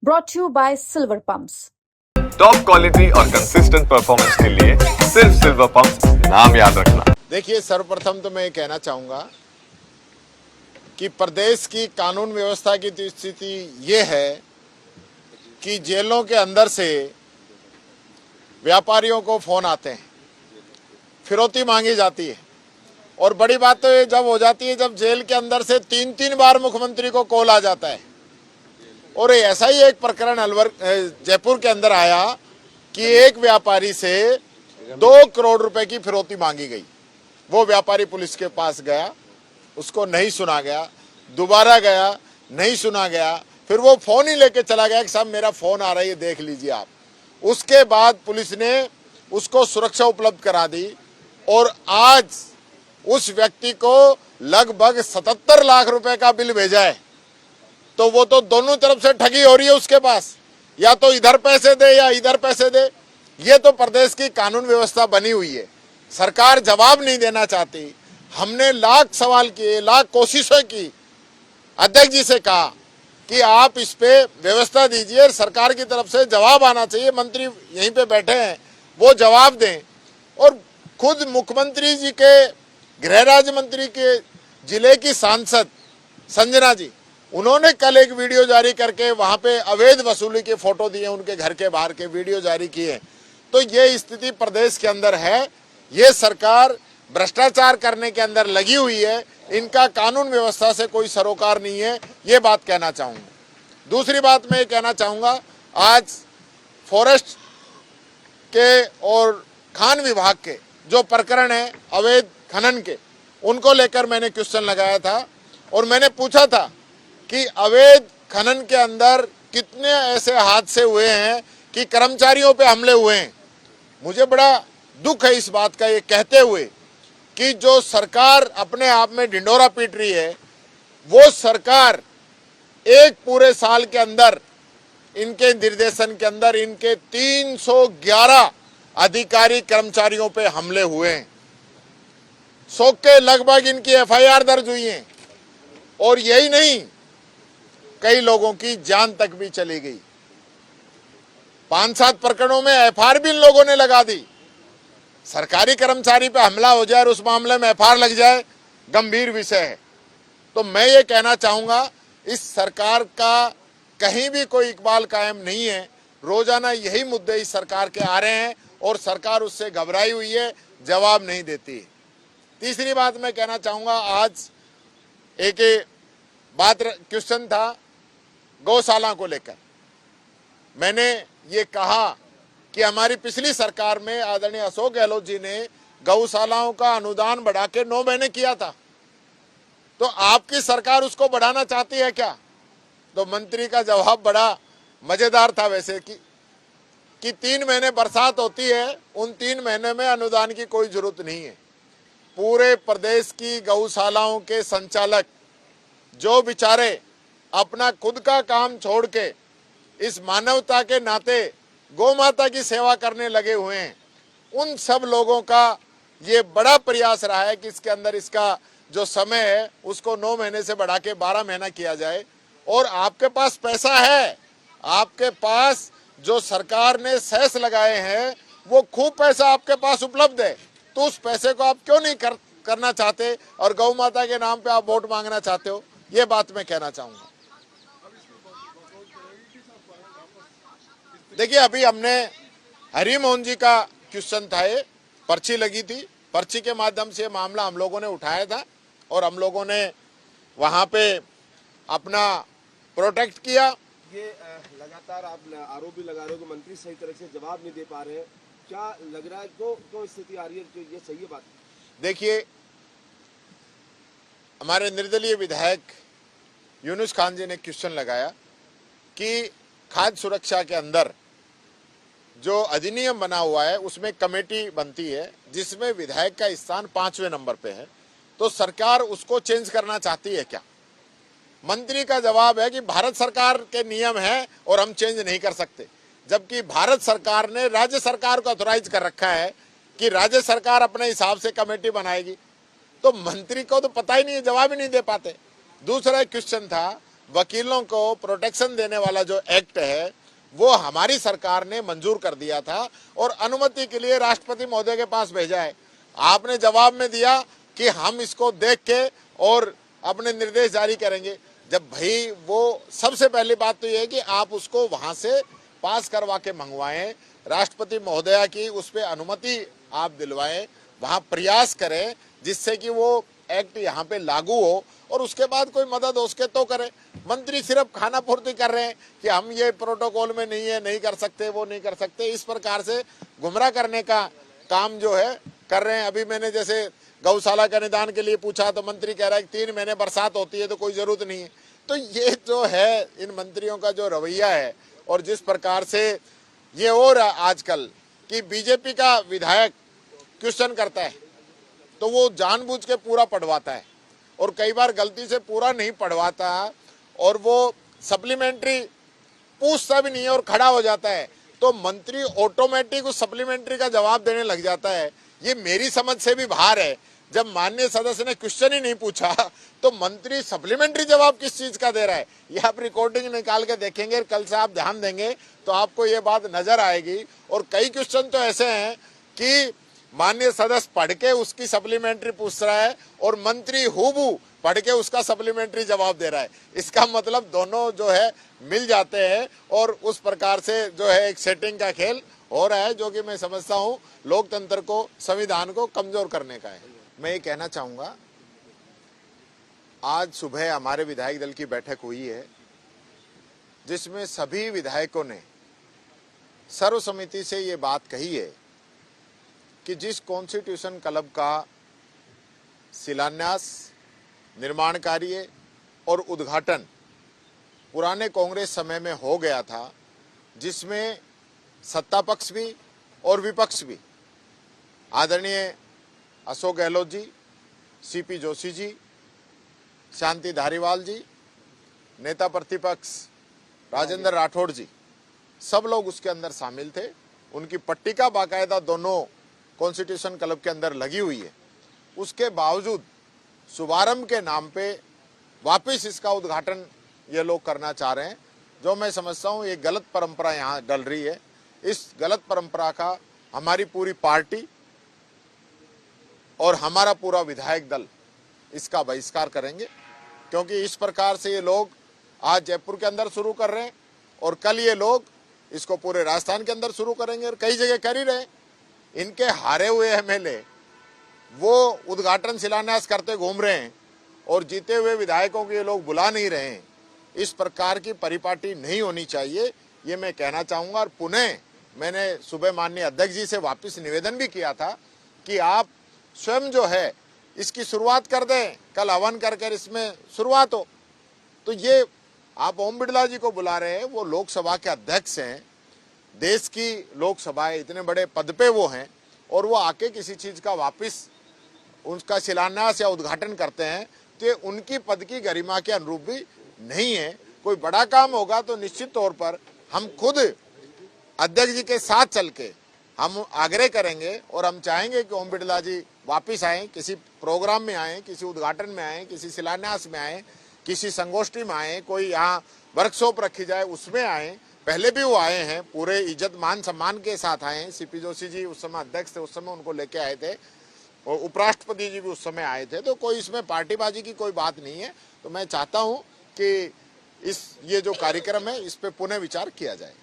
brought to you by Silver Pumps. Top quality और consistent performance के लिए सिर्फ सिल्वर पंप्स नाम याद रखना। देखिए, सर्वप्रथम तो मैं ये कहना चाहूँगा कि प्रदेश की कानून व्यवस्था की स्थिति ये है कि जेलों के अंदर से व्यापारियों को फोन आते हैं, फिरौती मांगी जाती है। और बड़ी बात तो ये जब हो जाती है जब जेल के अंदर से 3-3 बार मुख्यमंत्री को कॉल आ जाता है। और ऐसा ही एक प्रकरण जयपुर के अंदर आया कि एक व्यापारी से 2 करोड़ रुपए की फिरौती मांगी गई। वो व्यापारी पुलिस के पास गया, उसको नहीं सुना गया, दोबारा गया, नहीं सुना गया, फिर वो फोन ही लेके चला गया कि साहब मेरा फोन आ रहा है, ये देख लीजिए आप। उसके बाद पुलिस ने उसको सुरक्षा उपलब्ध करा दी और आज उस व्यक्ति को लगभग 77 लाख रुपए का बिल भेजा है। तो वो तो दोनों तरफ से ठगी हो रही है उसके पास, या तो इधर पैसे दे या इधर पैसे दे। ये तो प्रदेश की कानून व्यवस्था बनी हुई है, सरकार जवाब नहीं देना चाहती। हमने लाख सवाल किए, लाख कोशिशें की, अध्यक्ष जी से कहा कि आप इस पे व्यवस्था दीजिए, सरकार की तरफ से जवाब आना चाहिए। मंत्री यहीं पे बैठे हैं, वो जवाब दें। और खुद मुख्यमंत्री जी के गृह राज्य मंत्री के जिले की सांसद संजना जी, उन्होंने कल एक वीडियो जारी करके वहां पे अवैध वसूली के फोटो दिए, उनके घर के बाहर के वीडियो जारी किए। तो ये स्थिति प्रदेश के अंदर है। ये सरकार भ्रष्टाचार करने के अंदर लगी हुई है, इनका कानून व्यवस्था से कोई सरोकार नहीं है, ये बात कहना चाहूंगा। दूसरी बात मैं ये कहना चाहूंगा, आज फॉरेस्ट के और खान विभाग के जो प्रकरण है अवैध खनन के, उनको लेकर मैंने क्वेश्चन लगाया था और मैंने पूछा था कि अवैध खनन के अंदर कितने ऐसे हादसे हुए हैं कि कर्मचारियों पे हमले हुए हैं। मुझे बड़ा दुख है इस बात का, ये कहते हुए कि जो सरकार अपने आप में ढिंढोरा पीट रही है, वो सरकार एक पूरे साल के अंदर इनके निर्देशन के अंदर इनके 311 अधिकारी कर्मचारियों पे हमले हुए हैं। 100 के लगभग इनकी एफआईआर दर्ज हुई है। और यही नहीं, कई लोगों की जान तक भी चली गई। 5-7 प्रकरणों में एफआईआर भी इन लोगों ने लगा दी। सरकारी कर्मचारी पे हमला हो जाए और उस मामले में एफआईआर लग जाए, गंभीर विषय है। तो मैं ये कहना चाहूंगा, इस सरकार का कहीं भी कोई इकबाल कायम नहीं है। रोजाना यही मुद्दे इस सरकार के आ रहे हैं और सरकार उससे घबराई हुई है, जवाब नहीं देती। तीसरी बात मैं कहना चाहूंगा, आज एक बात क्वेश्चन था गौशाला को लेकर। मैंने ये कहा कि हमारी पिछली सरकार में आदरणीय अशोक गहलोत जी ने गौशालाओं का अनुदान बढ़ा के 9 महीने किया था। तो आपकी सरकार उसको बढ़ाना चाहती है क्या? तो मंत्री का जवाब बड़ा मजेदार था वैसे कि 3 महीने बरसात होती है, उन 3 महीने में अनुदान की कोई जरूरत नहीं है। पूरे प्रदेश की गौशालाओं के संचालक जो बेचारे अपना खुद का काम छोड़ के इस मानवता के नाते गौ माता की सेवा करने लगे हुए हैं, उन सब लोगों का ये बड़ा प्रयास रहा है कि इसके अंदर इसका जो समय है उसको 9 महीने से बढ़ा के 12 महीना किया जाए। और आपके पास पैसा है, आपके पास जो सरकार ने सेस लगाए हैं वो खूब पैसा आपके पास उपलब्ध है, तो उस पैसे को आप क्यों नहीं करना चाहते और गौ माता के नाम पे आप वोट मांगना चाहते हो? ये बात मैं कहना चाहूंगा। देखिए, अभी हमने हरि मोहन जी का क्वेश्चन था, ये पर्ची लगी थी, पर्ची के माध्यम से मामला हम लोगों ने उठाया था और हम लोगों ने वहां पे अपना प्रोटेक्ट किया। ये लगातार आप आरोप भी लगा रहे हो कि मंत्री सही तरह से जवाब नहीं दे पा रहे हैं, क्या लग रहा है क्यों स्थिति आ रही है, जो ये सही है बात? देखिए, हमारे निर्दलीय विधायक यूनुस खान जी ने क्वेश्चन लगाया कि खाद्य सुरक्षा के अंदर जो अधिनियम बना हुआ है उसमें कमेटी बनती है जिसमें विधायक का स्थान 5वें नंबर पे है, तो सरकार उसको चेंज करना चाहती है क्या? मंत्री का जवाब है कि भारत सरकार के नियम है और हम चेंज नहीं कर सकते, जबकि भारत सरकार ने राज्य सरकार को ऑथोराइज कर रखा है कि राज्य सरकार अपने हिसाब से कमेटी बनाएगी। तो मंत्री को तो पता ही नहीं है, जवाब ही नहीं दे पाते। दूसरा क्वेश्चन था वकीलों को प्रोटेक्शन देने वाला जो एक्ट है वो हमारी सरकार ने मंजूर कर दिया था और अनुमति के लिए राष्ट्रपति महोदय के पास भेजा है। आपने जवाब में दिया कि हम इसको देख के और अपने निर्देश जारी करेंगे। जब भाई वो सबसे पहली बात तो ये है कि आप उसको वहां से पास करवा के मंगवाएं, राष्ट्रपति महोदया की उस पर अनुमति आप दिलवाएं, वहां प्रयास करें जिससे कि वो एक्ट यहाँ पे लागू हो और उसके बाद कोई मदद हो उसके तो करें। मंत्री सिर्फ खाना पूर्ति कर रहे हैं कि हम ये प्रोटोकॉल में नहीं है, नहीं कर सकते, वो नहीं कर सकते, इस प्रकार से गुमराह करने का काम जो है कर रहे हैं। अभी मैंने जैसे गौशाला का निदान के लिए पूछा तो मंत्री कह रहा है कि 3 महीने बरसात होती है तो कोई जरूरत नहीं है। तो ये जो है इन मंत्रियों का जो रवैया है और जिस प्रकार से ये हो रहा आजकल कि बीजेपी का विधायक क्वेश्चन करता है तो वो जानबूझ के पूरा पढ़वाता है और कई बार गलती से पूरा नहीं पढ़वाता और वो सप्लीमेंट्री पूछता भी नहीं है और खड़ा हो जाता है तो मंत्री ऑटोमेटिक उस सप्लीमेंट्री का जवाब देने लग जाता है। ये मेरी समझ से भी बाहर है। जब माननीय सदस्य ने क्वेश्चन ही नहीं पूछा तो मंत्री सप्लीमेंट्री जवाब किस चीज का दे रहा है, ये आप रिकॉर्डिंग निकाल के देखेंगे, कल से आप ध्यान देंगे तो आपको ये बात नजर आएगी। और कई क्वेश्चन तो ऐसे हैं कि माननीय सदस्य पढ़ के उसकी सप्लीमेंट्री पूछ रहा है और मंत्री हूबहू पढ़ के उसका सप्लीमेंट्री जवाब दे रहा है। इसका मतलब दोनों जो है मिल जाते हैं और उस प्रकार से जो है एक सेटिंग का खेल हो रहा है जो कि मैं समझता हूँ लोकतंत्र को, संविधान को कमजोर करने का है। मैं ये कहना चाहूंगा, आज सुबह हमारे विधायक दल की बैठक हुई है जिसमें सभी विधायकों ने सर्वसम्मति से ये बात कही है कि जिस कॉन्स्टिट्यूशन क्लब का शिलान्यास, निर्माण कार्य और उद्घाटन पुराने कांग्रेस समय में हो गया था, जिसमें सत्ता पक्ष भी और विपक्ष भी, आदरणीय अशोक गहलोत जी, सीपी जोशी जी, शांति धारीवाल जी, नेता प्रतिपक्ष राजेंद्र राठौड़ जी, सब लोग उसके अंदर शामिल थे। उनकी पट्टिका बाकायदा दोनों कॉन्स्टिट्यूशन क्लब के अंदर लगी हुई है। उसके बावजूद शुभारंभ के नाम पे वापस इसका उद्घाटन ये लोग करना चाह रहे हैं, जो मैं समझता हूँ ये गलत परंपरा यहाँ डल रही है। इस गलत परंपरा का हमारी पूरी पार्टी और हमारा पूरा विधायक दल इसका बहिष्कार करेंगे, क्योंकि इस प्रकार से ये लोग आज जयपुर के अंदर शुरू कर रहे हैं और कल ये लोग इसको पूरे राजस्थान के अंदर शुरू करेंगे और कई जगह कर ही रहे हैं। इनके हारे हुए एमएलए वो उद्घाटन शिलान्यास करते घूम रहे हैं और जीते हुए विधायकों को ये लोग बुला नहीं रहे हैं। इस प्रकार की परिपाटी नहीं होनी चाहिए, ये मैं कहना चाहूँगा। और पुनः मैंने सुबह माननीय अध्यक्ष जी से वापस निवेदन भी किया था कि आप स्वयं जो है इसकी शुरुआत कर दें, कल हवन कर इसमें शुरुआत हो। तो ये आप ओम बिड़ला जी को बुला रहे हैं, वो लोकसभा के अध्यक्ष हैं, देश की लोकसभा है, इतने बड़े पद पे वो हैं और वो आके किसी चीज का वापस उसका शिलान्यास या उद्घाटन करते हैं तो ये उनकी पद की गरिमा के अनुरूप भी नहीं है। कोई बड़ा काम होगा तो निश्चित तौर पर हम खुद अध्यक्ष जी के साथ चल के हम आग्रह करेंगे और हम चाहेंगे कि ओम बिड़ला जी वापिस आए, किसी प्रोग्राम में आए, किसी उद्घाटन में आए, किसी शिलान्यास में आए, किसी संगोष्ठी में आए, कोई यहाँ वर्कशॉप रखी जाए उसमें आए। पहले भी वो आए हैं, पूरे इज्जत मान सम्मान के साथ आए हैं। सीपी जोशी जी उस समय अध्यक्ष थे, उस समय उनको लेके आए थे और उपराष्ट्रपति जी भी उस समय आए थे। तो कोई इसमें पार्टीबाजी की कोई बात नहीं है। तो मैं चाहता हूँ कि ये जो कार्यक्रम है इस पे पुनः विचार किया जाए।